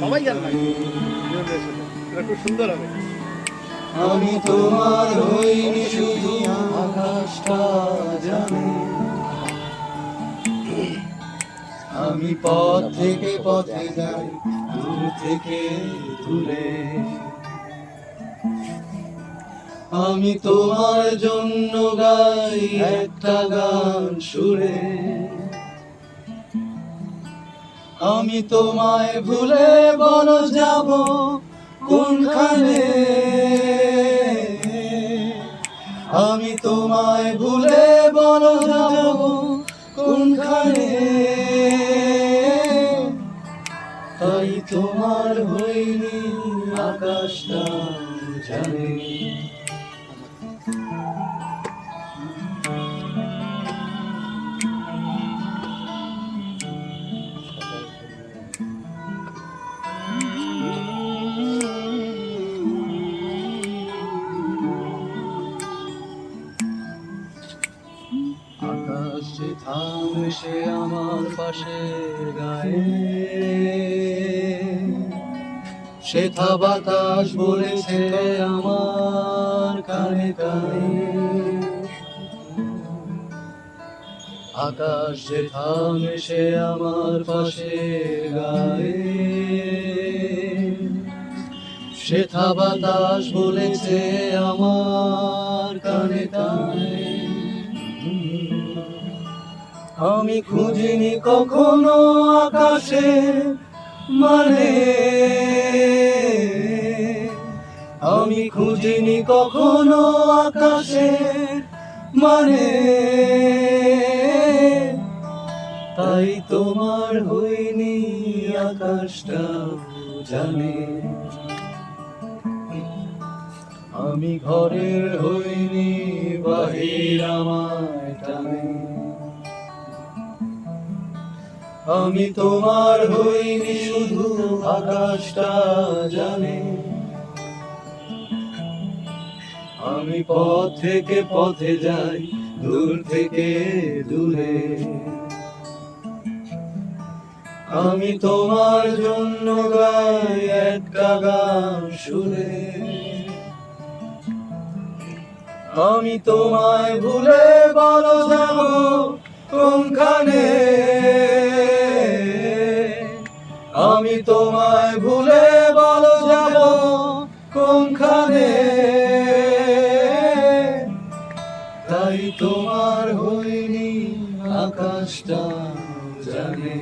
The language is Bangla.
সবাই গান গায় এটা খুব সুন্দর হবে। আমি তোমার হইনি শুধু আকাশটা জানে, আমি পথ থেকে পথে যাই দূর থেকে দূরে, আমি তোমার জন্য গাই একটা গান সুরে, আমি তোমায় ভুলে বলো যাব কোনখানে, আমি তোমায় ভুলে বলো যাব কোনখানে, তাই তোমার হইনি আকাশটা জানে। আকাশে থামে সে আমার পাশে গায়ে, সেথা বাতাস বলেছে আমার কানে কানে, আকাশে থামে সে আমার পাশে গায়ে, সেথা বাতাস বলেছে আমার কানে কানে। আমি খুঁজিনি কখনো আকাশে মানে, আমি খুঁজিনি কখনো আকাশে মানে, তাই তোমার হইনি আকাশটা জানে। আমি ঘরের হইনি বাহির আমায় টানে, আমি তোমার হইনি শুধু আকাশটা জানে, আমি পথ থেকে পথে যাই দূর থেকে দূরে, আমি তোমার জন্য গাই একটা গান সুরে, আমি তোমায় ভুলে বলো যাব কোনখানে, আমি তোমায় ভুলে বলো যাব কোনখানে, তাই তোমার হইনি আকাশটা জানে।